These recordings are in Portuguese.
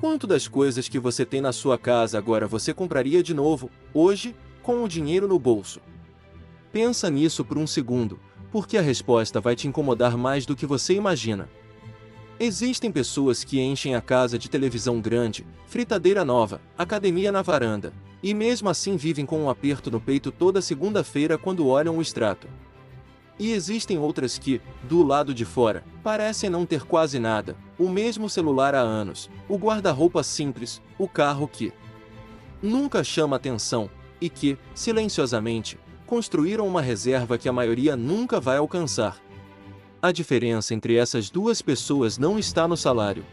Quanto das coisas que você tem na sua casa agora você compraria de novo, hoje, com o dinheiro no bolso? Pensa nisso por um segundo, porque a resposta vai te incomodar mais do que você imagina. Existem pessoas que enchem a casa de televisão grande, fritadeira nova, academia na varanda, e mesmo assim vivem com um aperto no peito toda segunda-feira quando olham o extrato. E existem outras que, do lado de fora, parecem não ter quase nada, o mesmo celular há anos, o guarda-roupa simples, o carro que nunca chama atenção, e que, silenciosamente, construíram uma reserva que a maioria nunca vai alcançar. A diferença entre essas duas pessoas não está no salário.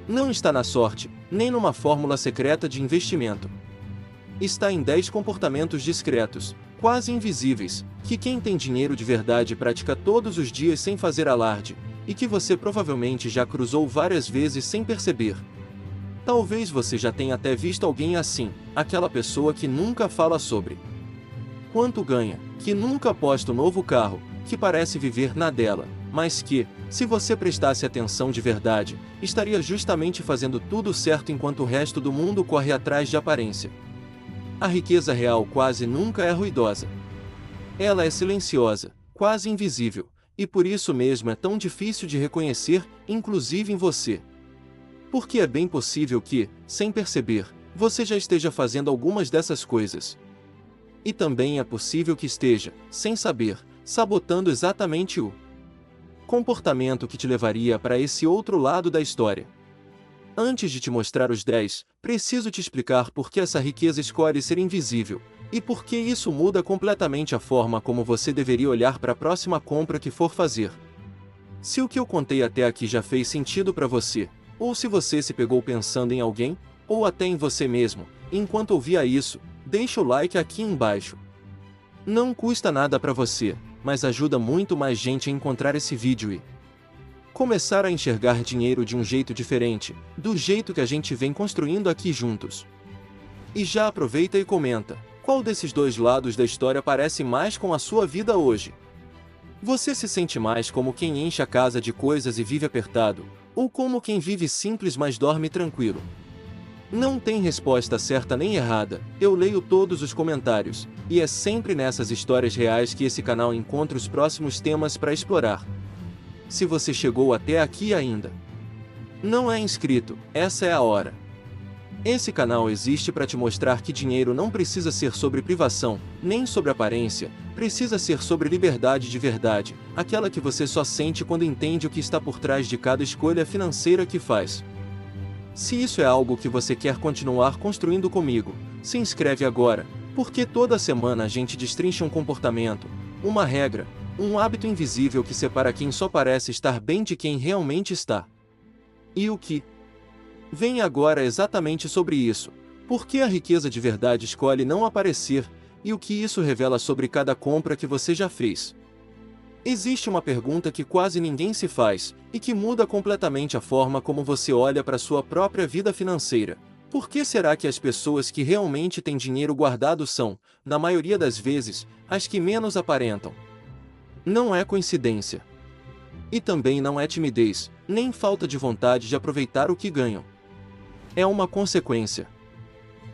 Não está na sorte, nem numa fórmula secreta de investimento. Está em 10 comportamentos discretos, quase invisíveis, que quem tem dinheiro de verdade pratica todos os dias sem fazer alarde, e que você provavelmente já cruzou várias vezes sem perceber. Talvez você já tenha até visto alguém assim, aquela pessoa que nunca fala sobre quanto ganha, que nunca posta um novo carro, que parece viver na dela, mas que, se você prestasse atenção de verdade, estaria justamente fazendo tudo certo enquanto o resto do mundo corre atrás de aparência. A riqueza real quase nunca é ruidosa. Ela é silenciosa, quase invisível, e por isso mesmo é tão difícil de reconhecer, inclusive em você. Porque é bem possível que, sem perceber, você já esteja fazendo algumas dessas coisas. E também é possível que esteja, sem saber, sabotando exatamente o comportamento que te levaria para esse outro lado da história. Antes de te mostrar os 10, preciso te explicar por que essa riqueza escolhe ser invisível, e por que isso muda completamente a forma como você deveria olhar para a próxima compra que for fazer. Se o que eu contei até aqui já fez sentido para você, ou se você se pegou pensando em alguém, ou até em você mesmo, enquanto ouvia isso, deixa o like aqui embaixo. Não custa nada para você, mas ajuda muito mais gente a encontrar esse vídeo e começar a enxergar dinheiro de um jeito diferente, do jeito que a gente vem construindo aqui juntos. E já aproveita e comenta, qual desses dois lados da história parece mais com a sua vida hoje? Você se sente mais como quem enche a casa de coisas e vive apertado, ou como quem vive simples mas dorme tranquilo? Não tem resposta certa nem errada, eu leio todos os comentários, e é sempre nessas histórias reais que esse canal encontra os próximos temas para explorar. Se você chegou até aqui e ainda não é inscrito, essa é a hora. Esse canal existe para te mostrar que dinheiro não precisa ser sobre privação, nem sobre aparência, precisa ser sobre liberdade de verdade, aquela que você só sente quando entende o que está por trás de cada escolha financeira que faz. Se isso é algo que você quer continuar construindo comigo, se inscreve agora, porque toda semana a gente destrincha um comportamento, uma regra, um hábito invisível que separa quem só parece estar bem de quem realmente está. E o que vem agora é exatamente sobre isso, por que a riqueza de verdade escolhe não aparecer, e o que isso revela sobre cada compra que você já fez. Existe uma pergunta que quase ninguém se faz, e que muda completamente a forma como você olha para sua própria vida financeira. Por que será que as pessoas que realmente têm dinheiro guardado são, na maioria das vezes, as que menos aparentam? Não é coincidência. E também não é timidez, nem falta de vontade de aproveitar o que ganham. É uma consequência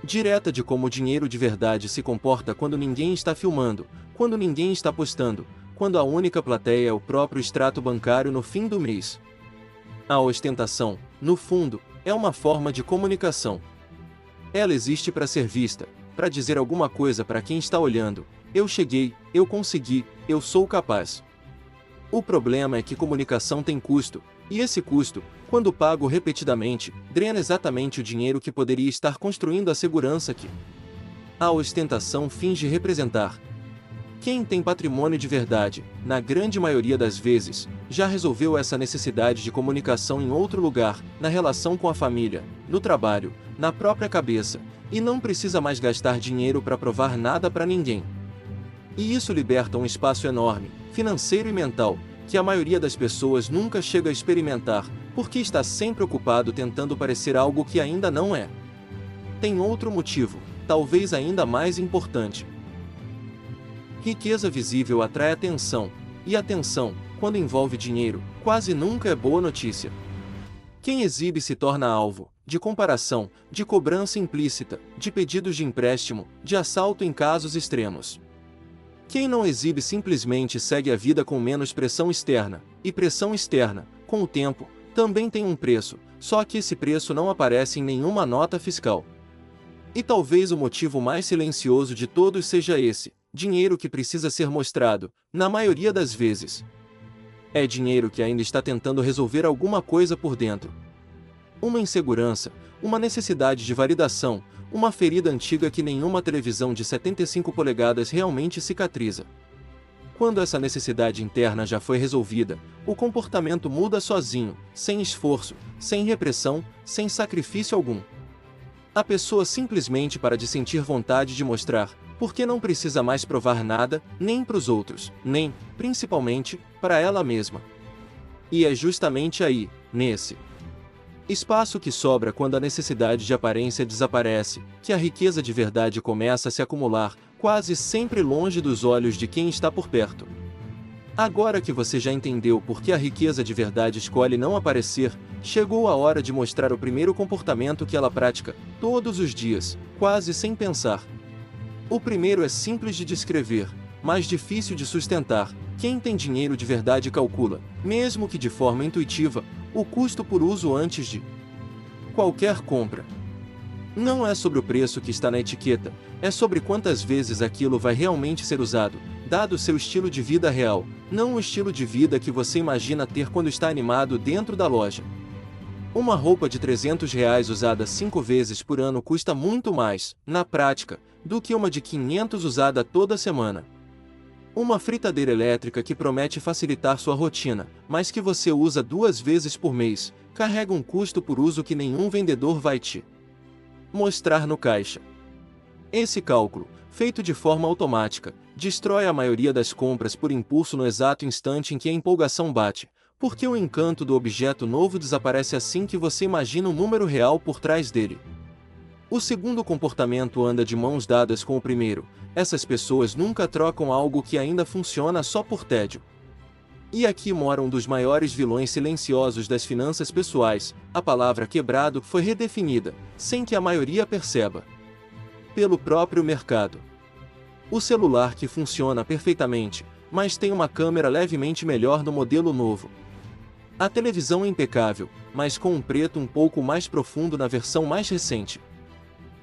direta de como o dinheiro de verdade se comporta quando ninguém está filmando, quando ninguém está postando, quando a única plateia é o próprio extrato bancário no fim do mês. A ostentação, no fundo, é uma forma de comunicação. Ela existe para ser vista, para dizer alguma coisa para quem está olhando: eu cheguei, eu consegui, eu sou capaz. O problema é que comunicação tem custo, e esse custo, quando pago repetidamente, drena exatamente o dinheiro que poderia estar construindo a segurança que a ostentação finge representar. Quem tem patrimônio de verdade, na grande maioria das vezes, já resolveu essa necessidade de comunicação em outro lugar, na relação com a família, no trabalho, na própria cabeça, e não precisa mais gastar dinheiro para provar nada para ninguém. E isso liberta um espaço enorme, financeiro e mental, que a maioria das pessoas nunca chega a experimentar, porque está sempre ocupado tentando parecer algo que ainda não é. Tem outro motivo, talvez ainda mais importante. Riqueza visível atrai atenção, e atenção, quando envolve dinheiro, quase nunca é boa notícia. Quem exibe se torna alvo, de comparação, de cobrança implícita, de pedidos de empréstimo, de assalto em casos extremos. Quem não exibe simplesmente segue a vida com menos pressão externa, e pressão externa, com o tempo, também tem um preço, só que esse preço não aparece em nenhuma nota fiscal. E talvez o motivo mais silencioso de todos seja esse: dinheiro que precisa ser mostrado, na maioria das vezes. É dinheiro que ainda está tentando resolver alguma coisa por dentro. Uma insegurança, uma necessidade de validação, uma ferida antiga que nenhuma televisão de 75 polegadas realmente cicatriza. Quando essa necessidade interna já foi resolvida, o comportamento muda sozinho, sem esforço, sem repressão, sem sacrifício algum. A pessoa simplesmente para de sentir vontade de mostrar, porque não precisa mais provar nada, nem para os outros, nem, principalmente, para ela mesma. E é justamente aí, nesse espaço que sobra quando a necessidade de aparência desaparece, que a riqueza de verdade começa a se acumular, quase sempre longe dos olhos de quem está por perto. Agora que você já entendeu por que a riqueza de verdade escolhe não aparecer, chegou a hora de mostrar o primeiro comportamento que ela pratica, todos os dias, quase sem pensar. O primeiro é simples de descrever, mas difícil de sustentar. Quem tem dinheiro de verdade calcula, mesmo que de forma intuitiva, o custo por uso antes de qualquer compra. Não é sobre o preço que está na etiqueta, é sobre quantas vezes aquilo vai realmente ser usado, dado seu estilo de vida real, não o estilo de vida que você imagina ter quando está animado dentro da loja. Uma roupa de R$300 usada 5 vezes por ano custa muito mais, na prática, do que uma de 500 usada toda semana. Uma fritadeira elétrica que promete facilitar sua rotina, mas que você usa 2 vezes por mês, carrega um custo por uso que nenhum vendedor vai te mostrar no caixa. Esse cálculo, feito de forma automática, destrói a maioria das compras por impulso no exato instante em que a empolgação bate, porque o encanto do objeto novo desaparece assim que você imagina o número real por trás dele. O segundo comportamento anda de mãos dadas com o primeiro. Essas pessoas nunca trocam algo que ainda funciona só por tédio. E aqui mora um dos maiores vilões silenciosos das finanças pessoais: a palavra quebrado foi redefinida, sem que a maioria perceba, pelo próprio mercado. O celular que funciona perfeitamente, mas tem uma câmera levemente melhor no modelo novo. A televisão é impecável, mas com um preto um pouco mais profundo na versão mais recente.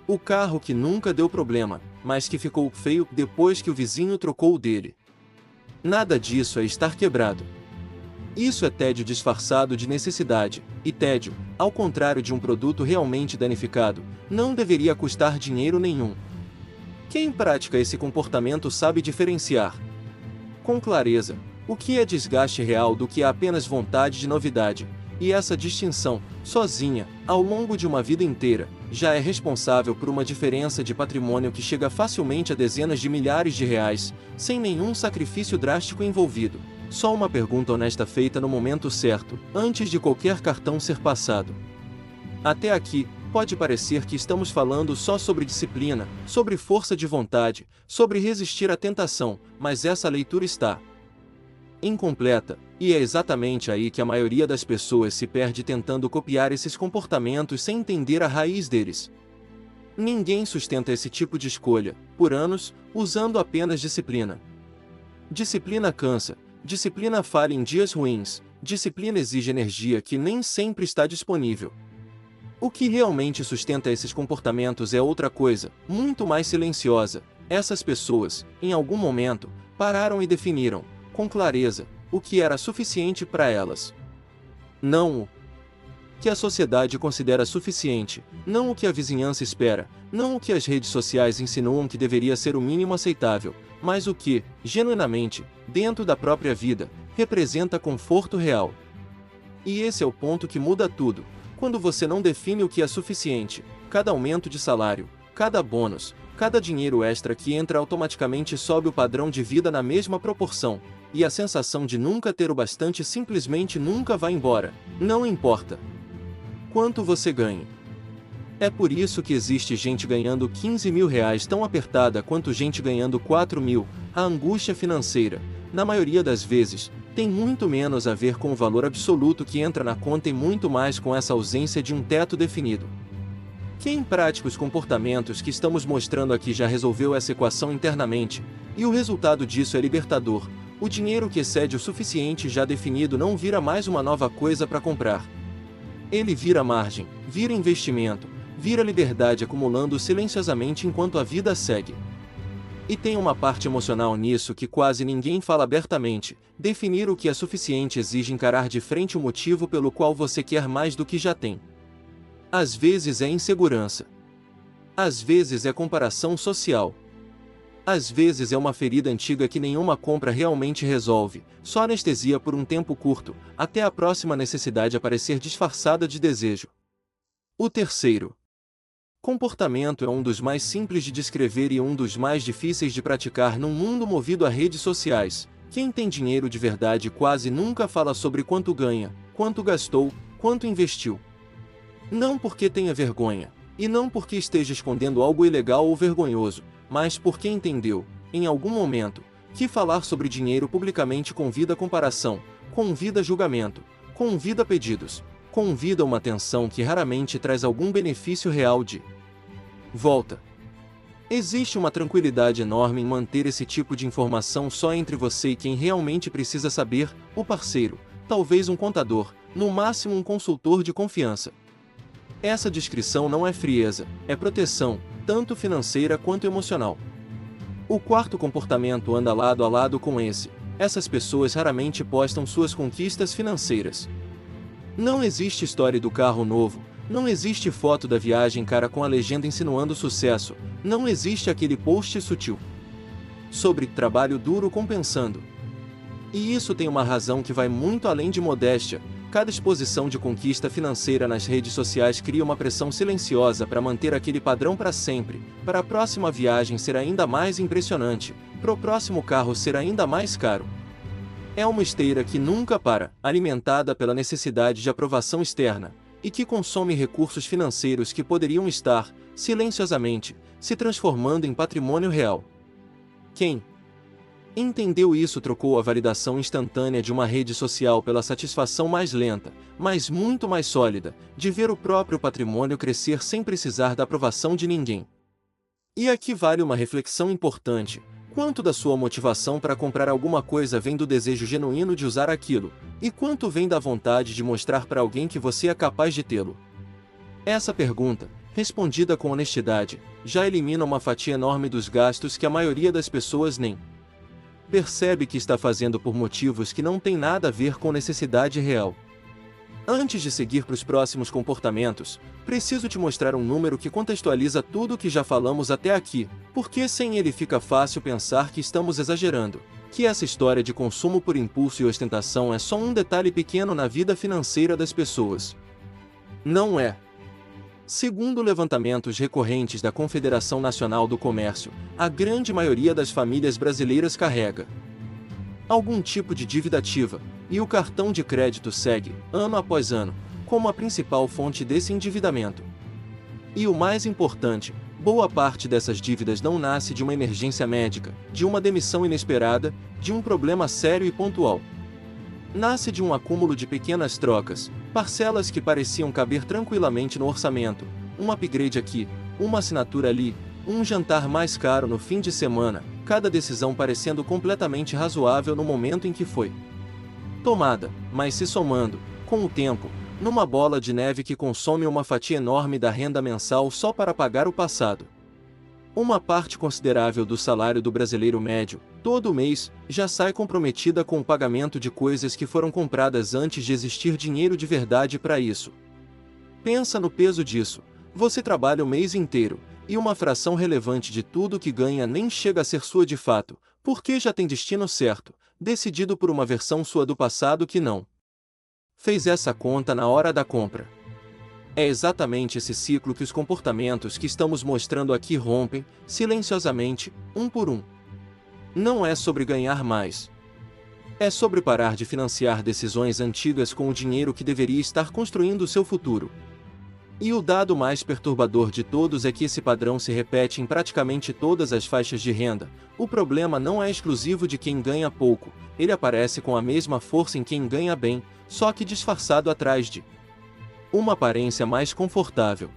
O carro que nunca deu problema, mas que ficou feio depois que o vizinho trocou o dele. Nada disso é estar quebrado. Isso é tédio disfarçado de necessidade, e tédio, ao contrário de um produto realmente danificado, não deveria custar dinheiro nenhum. Quem pratica esse comportamento sabe diferenciar com clareza o que é desgaste real do que é apenas vontade de novidade, e essa distinção, sozinha, ao longo de uma vida inteira, já é responsável por uma diferença de patrimônio que chega facilmente a dezenas de milhares de reais, sem nenhum sacrifício drástico envolvido. Só uma pergunta honesta feita no momento certo, antes de qualquer cartão ser passado. Até aqui, pode parecer que estamos falando só sobre disciplina, sobre força de vontade, sobre resistir à tentação, mas essa leitura está incompleta, e é exatamente aí que a maioria das pessoas se perde tentando copiar esses comportamentos sem entender a raiz deles. Ninguém sustenta esse tipo de escolha, por anos, usando apenas disciplina. Disciplina cansa, disciplina falha em dias ruins, disciplina exige energia que nem sempre está disponível. O que realmente sustenta esses comportamentos é outra coisa, muito mais silenciosa. Essas pessoas, em algum momento, pararam e definiram, com clareza, o que era suficiente para elas. Não o que a sociedade considera suficiente, não o que a vizinhança espera, não o que as redes sociais insinuam que deveria ser o mínimo aceitável, mas o que, genuinamente, dentro da própria vida, representa conforto real. E esse é o ponto que muda tudo. Quando você não define o que é suficiente, cada aumento de salário, cada bônus, cada dinheiro extra que entra automaticamente sobe o padrão de vida na mesma proporção, e a sensação de nunca ter o bastante simplesmente nunca vai embora, não importa quanto você ganhe. É por isso que existe gente ganhando 15 mil reais tão apertada quanto gente ganhando 4 mil. A angústia financeira, na maioria das vezes, tem muito menos a ver com o valor absoluto que entra na conta e muito mais com essa ausência de um teto definido. Quem em prática os comportamentos que estamos mostrando aqui já resolveu essa equação internamente, e o resultado disso é libertador. O dinheiro que excede o suficiente já definido não vira mais uma nova coisa para comprar. Ele vira margem, vira investimento, vira liberdade acumulando silenciosamente enquanto a vida segue. E tem uma parte emocional nisso que quase ninguém fala abertamente. Definir o que é suficiente exige encarar de frente o motivo pelo qual você quer mais do que já tem. Às vezes é insegurança. Às vezes é comparação social. Às vezes é uma ferida antiga que nenhuma compra realmente resolve, só anestesia por um tempo curto, até a próxima necessidade aparecer disfarçada de desejo. O terceiro comportamento é um dos mais simples de descrever e um dos mais difíceis de praticar num mundo movido a redes sociais. Quem tem dinheiro de verdade quase nunca fala sobre quanto ganha, quanto gastou, quanto investiu. Não porque tenha vergonha, e não porque esteja escondendo algo ilegal ou vergonhoso, mas porque entendeu, em algum momento, que falar sobre dinheiro publicamente convida a comparação, convida a julgamento, convida a pedidos, convida a uma tensão que raramente traz algum benefício real de volta. Existe uma tranquilidade enorme em manter esse tipo de informação só entre você e quem realmente precisa saber, o parceiro, talvez um contador, no máximo um consultor de confiança. Essa discrição não é frieza, é proteção, tanto financeira quanto emocional. O quarto comportamento anda lado a lado com esse. Essas pessoas raramente postam suas conquistas financeiras. Não existe história do carro novo, não existe foto da viagem cara com a legenda insinuando sucesso, não existe aquele post sutil sobre trabalho duro compensando. E isso tem uma razão que vai muito além de modéstia. Cada exposição de conquista financeira nas redes sociais cria uma pressão silenciosa para manter aquele padrão para sempre, para a próxima viagem ser ainda mais impressionante, para o próximo carro ser ainda mais caro. É uma esteira que nunca para, alimentada pela necessidade de aprovação externa, e que consome recursos financeiros que poderiam estar, silenciosamente, se transformando em patrimônio real. Quem entendeu isso trocou a validação instantânea de uma rede social pela satisfação mais lenta, mas muito mais sólida, de ver o próprio patrimônio crescer sem precisar da aprovação de ninguém. E aqui vale uma reflexão importante. Quanto da sua motivação para comprar alguma coisa vem do desejo genuíno de usar aquilo, e quanto vem da vontade de mostrar para alguém que você é capaz de tê-lo? Essa pergunta, respondida com honestidade, já elimina uma fatia enorme dos gastos que a maioria das pessoas nem percebe que está fazendo por motivos que não têm nada a ver com necessidade real. Antes de seguir para os próximos comportamentos, preciso te mostrar um número que contextualiza tudo o que já falamos até aqui, porque sem ele fica fácil pensar que estamos exagerando, que essa história de consumo por impulso e ostentação é só um detalhe pequeno na vida financeira das pessoas. Não é. Segundo levantamentos recorrentes da Confederação Nacional do Comércio, a grande maioria das famílias brasileiras carrega algum tipo de dívida ativa, e o cartão de crédito segue, ano após ano, como a principal fonte desse endividamento. E o mais importante, boa parte dessas dívidas não nasce de uma emergência médica, de uma demissão inesperada, de um problema sério e pontual. Nasce de um acúmulo de pequenas trocas, parcelas que pareciam caber tranquilamente no orçamento, um upgrade aqui, uma assinatura ali, um jantar mais caro no fim de semana, cada decisão parecendo completamente razoável no momento em que foi tomada, mas se somando, com o tempo, numa bola de neve que consome uma fatia enorme da renda mensal só para pagar o passado. Uma parte considerável do salário do brasileiro médio, todo mês, já sai comprometida com o pagamento de coisas que foram compradas antes de existir dinheiro de verdade para isso. Pensa no peso disso. Você trabalha o mês inteiro, e uma fração relevante de tudo que ganha nem chega a ser sua de fato, porque já tem destino certo, decidido por uma versão sua do passado que não fez essa conta na hora da compra. É exatamente esse ciclo que os comportamentos que estamos mostrando aqui rompem, silenciosamente, um por um. Não é sobre ganhar mais. É sobre parar de financiar decisões antigas com o dinheiro que deveria estar construindo o seu futuro. E o dado mais perturbador de todos é que esse padrão se repete em praticamente todas as faixas de renda. O problema não é exclusivo de quem ganha pouco, ele aparece com a mesma força em quem ganha bem, só que disfarçado atrás de uma aparência mais confortável.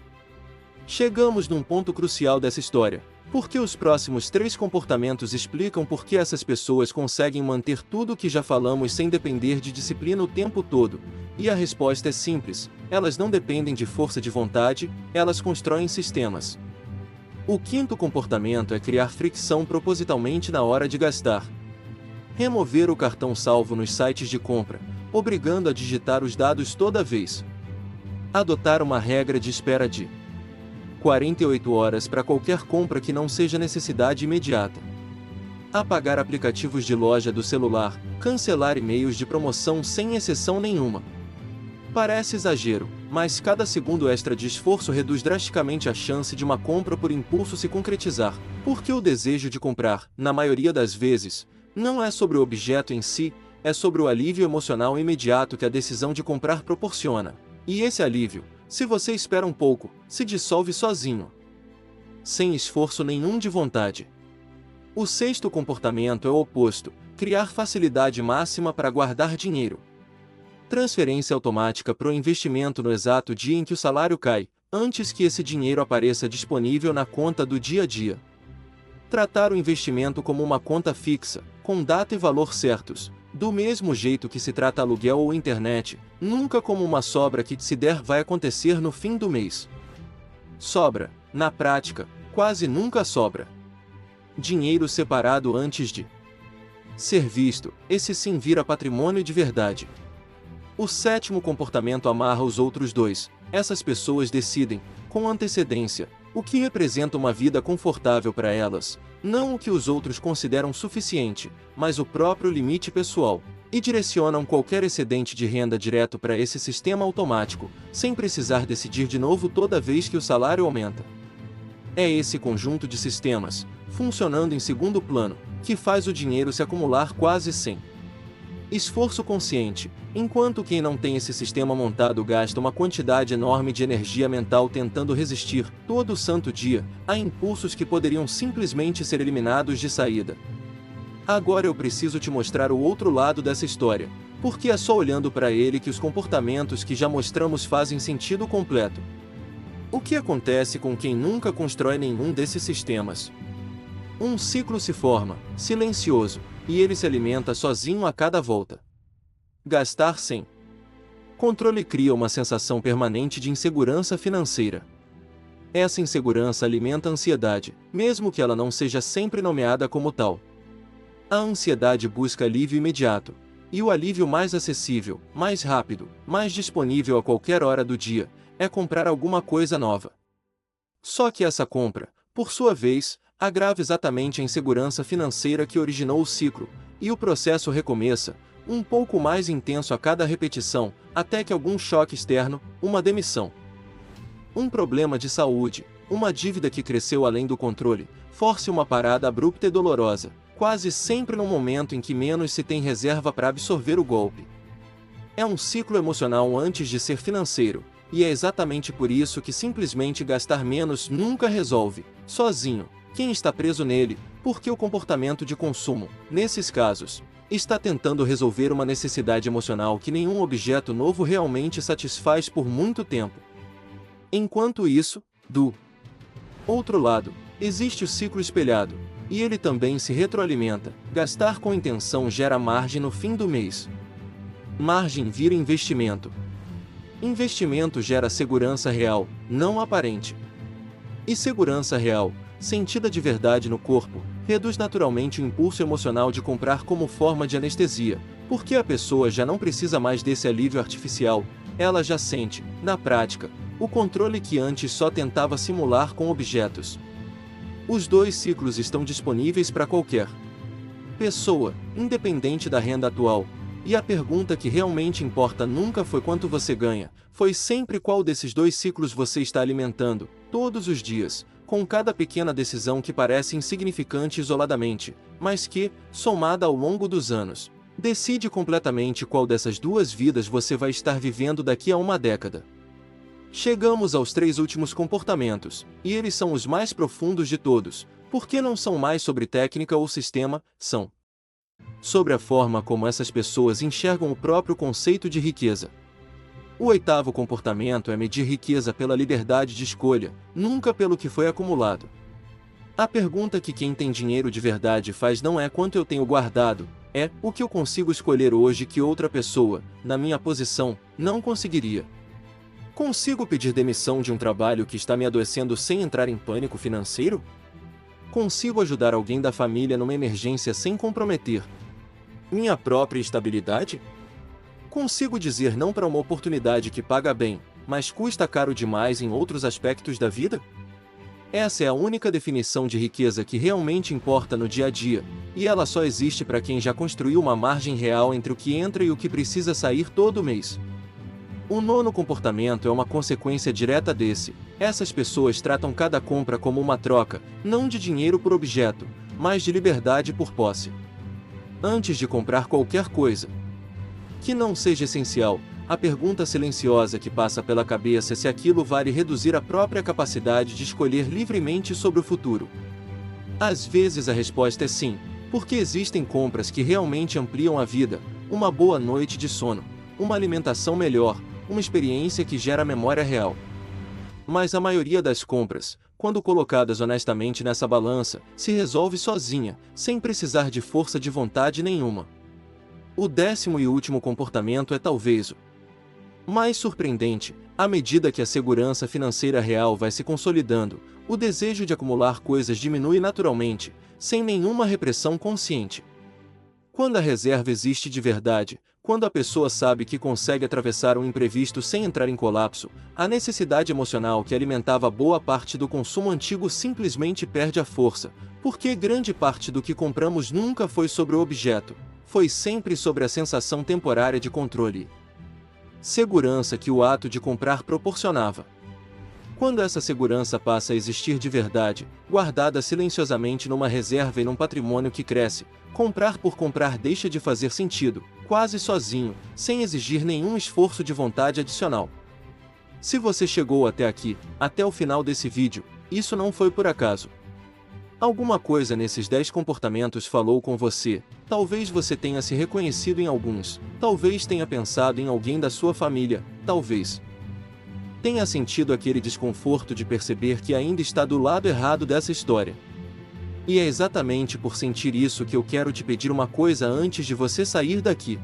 Chegamos num ponto crucial dessa história, porque os próximos 3 comportamentos explicam por que essas pessoas conseguem manter tudo o que já falamos sem depender de disciplina o tempo todo. E a resposta é simples: elas não dependem de força de vontade, elas constroem sistemas. O 5º comportamento é criar fricção propositalmente na hora de gastar. Remover o cartão salvo nos sites de compra, obrigando a digitar os dados toda vez. Adotar uma regra de espera de 48 horas para qualquer compra que não seja necessidade imediata. Apagar aplicativos de loja do celular, cancelar e-mails de promoção sem exceção nenhuma. Parece exagero, mas cada segundo extra de esforço reduz drasticamente a chance de uma compra por impulso se concretizar, porque o desejo de comprar, na maioria das vezes, não é sobre o objeto em si, é sobre o alívio emocional imediato que a decisão de comprar proporciona. E esse alívio, se você espera um pouco, se dissolve sozinho, sem esforço nenhum de vontade. O 6º comportamento é o oposto: criar facilidade máxima para guardar dinheiro. Transferência automática para o investimento no exato dia em que o salário cai, antes que esse dinheiro apareça disponível na conta do dia a dia. Tratar o investimento como uma conta fixa, com data e valor certos, do mesmo jeito que se trata aluguel ou internet, nunca como uma sobra que se der vai acontecer no fim do mês. Sobra, na prática, quase nunca sobra. Dinheiro separado antes de ser visto, esse sim vira patrimônio de verdade. O 7º comportamento amarra os outros 2, essas pessoas decidem, com antecedência, o que representa uma vida confortável para elas, não o que os outros consideram suficiente, mas o próprio limite pessoal, e direcionam qualquer excedente de renda direto para esse sistema automático, sem precisar decidir de novo toda vez que o salário aumenta. É esse conjunto de sistemas, funcionando em segundo plano, que faz o dinheiro se acumular quase sem esforço consciente, enquanto quem não tem esse sistema montado gasta uma quantidade enorme de energia mental tentando resistir, todo santo dia, a impulsos que poderiam simplesmente ser eliminados de saída. Agora eu preciso te mostrar o outro lado dessa história, porque é só olhando para ele que os comportamentos que já mostramos fazem sentido completo. O que acontece com quem nunca constrói nenhum desses sistemas? Um ciclo se forma, silencioso, e ele se alimenta sozinho a cada volta. Gastar sem controle cria uma sensação permanente de insegurança financeira. Essa insegurança alimenta a ansiedade, mesmo que ela não seja sempre nomeada como tal. A ansiedade busca alívio imediato, e o alívio mais acessível, mais rápido, mais disponível a qualquer hora do dia, é comprar alguma coisa nova. Só que essa compra, por sua vez, agrava exatamente a insegurança financeira que originou o ciclo, e o processo recomeça, um pouco mais intenso a cada repetição, até que algum choque externo, uma demissão, um problema de saúde, uma dívida que cresceu além do controle, force uma parada abrupta e dolorosa, quase sempre no momento em que menos se tem reserva para absorver o golpe. É um ciclo emocional antes de ser financeiro, e é exatamente por isso que simplesmente gastar menos nunca resolve, sozinho, quem está preso nele, porque o comportamento de consumo, nesses casos, está tentando resolver uma necessidade emocional que nenhum objeto novo realmente satisfaz por muito tempo. Enquanto isso, do outro lado, existe o ciclo espelhado, e ele também se retroalimenta. Gastar com intenção gera margem no fim do mês. Margem vira investimento. Investimento gera segurança real, não aparente. E segurança real, sentida de verdade no corpo, reduz naturalmente o impulso emocional de comprar como forma de anestesia, porque a pessoa já não precisa mais desse alívio artificial, ela já sente, na prática, o controle que antes só tentava simular com objetos. Os 2 ciclos estão disponíveis para qualquer pessoa, independente da renda atual, e a pergunta que realmente importa nunca foi quanto você ganha, foi sempre qual desses 2 ciclos você está alimentando, todos os dias, com cada pequena decisão que parece insignificante isoladamente, mas que, somada ao longo dos anos, decide completamente qual dessas 2 vidas você vai estar vivendo daqui a uma década. Chegamos aos 3 últimos comportamentos, e eles são os mais profundos de todos, porque não são mais sobre técnica ou sistema, são sobre a forma como essas pessoas enxergam o próprio conceito de riqueza. O 8º comportamento é medir riqueza pela liberdade de escolha, nunca pelo que foi acumulado. A pergunta que quem tem dinheiro de verdade faz não é quanto eu tenho guardado, é o que eu consigo escolher hoje que outra pessoa, na minha posição, não conseguiria. Consigo pedir demissão de um trabalho que está me adoecendo sem entrar em pânico financeiro? Consigo ajudar alguém da família numa emergência sem comprometer minha própria estabilidade? Consigo dizer não para uma oportunidade que paga bem, mas custa caro demais em outros aspectos da vida? Essa é a única definição de riqueza que realmente importa no dia a dia, e ela só existe para quem já construiu uma margem real entre o que entra e o que precisa sair todo mês. O 9º comportamento é uma consequência direta desse. Essas pessoas tratam cada compra como uma troca, não de dinheiro por objeto, mas de liberdade por posse. Antes de comprar qualquer coisa que não seja essencial, a pergunta silenciosa que passa pela cabeça é se aquilo vale reduzir a própria capacidade de escolher livremente sobre o futuro. Às vezes a resposta é sim, porque existem compras que realmente ampliam a vida, uma boa noite de sono, uma alimentação melhor, uma experiência que gera memória real. Mas a maioria das compras, quando colocadas honestamente nessa balança, se resolve sozinha, sem precisar de força de vontade nenhuma. O 10º e último comportamento é talvez o mais surpreendente. À medida que a segurança financeira real vai se consolidando, o desejo de acumular coisas diminui naturalmente, sem nenhuma repressão consciente. Quando a reserva existe de verdade, quando a pessoa sabe que consegue atravessar um imprevisto sem entrar em colapso, a necessidade emocional que alimentava boa parte do consumo antigo simplesmente perde a força, porque grande parte do que compramos nunca foi sobre o objeto, foi sempre sobre a sensação temporária de controle e segurança que o ato de comprar proporcionava. Quando essa segurança passa a existir de verdade, guardada silenciosamente numa reserva e num patrimônio que cresce, comprar por comprar deixa de fazer sentido, quase sozinho, sem exigir nenhum esforço de vontade adicional. Se você chegou até aqui, até o final desse vídeo, isso não foi por acaso. Alguma coisa nesses 10 comportamentos falou com você, talvez você tenha se reconhecido em alguns, talvez tenha pensado em alguém da sua família, talvez tenha sentido aquele desconforto de perceber que ainda está do lado errado dessa história. E é exatamente por sentir isso que eu quero te pedir uma coisa antes de você sair daqui.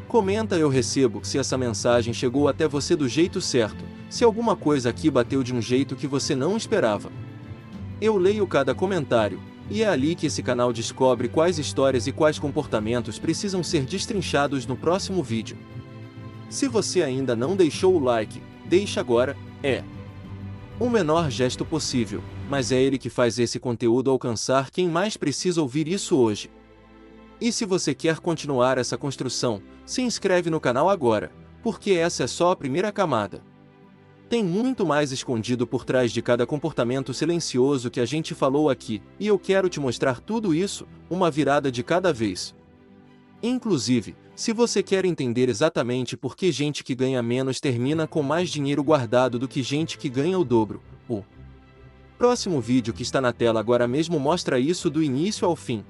Comenta eu recebo se essa mensagem chegou até você do jeito certo, se alguma coisa aqui bateu de um jeito que você não esperava. Eu leio cada comentário, e é ali que esse canal descobre quais histórias e quais comportamentos precisam ser destrinchados no próximo vídeo. Se você ainda não deixou o like, deixe agora, é o menor gesto possível, mas é ele que faz esse conteúdo alcançar quem mais precisa ouvir isso hoje. E se você quer continuar essa construção, se inscreve no canal agora, porque essa é só a primeira camada. Tem muito mais escondido por trás de cada comportamento silencioso que a gente falou aqui, e eu quero te mostrar tudo isso, uma virada de cada vez. Inclusive, se você quer entender exatamente por que gente que ganha menos termina com mais dinheiro guardado do que gente que ganha o dobro, o próximo vídeo que está na tela agora mesmo mostra isso do início ao fim.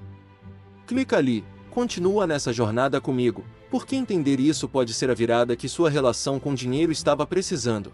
Clica ali, continua nessa jornada comigo, porque entender isso pode ser a virada que sua relação com dinheiro estava precisando.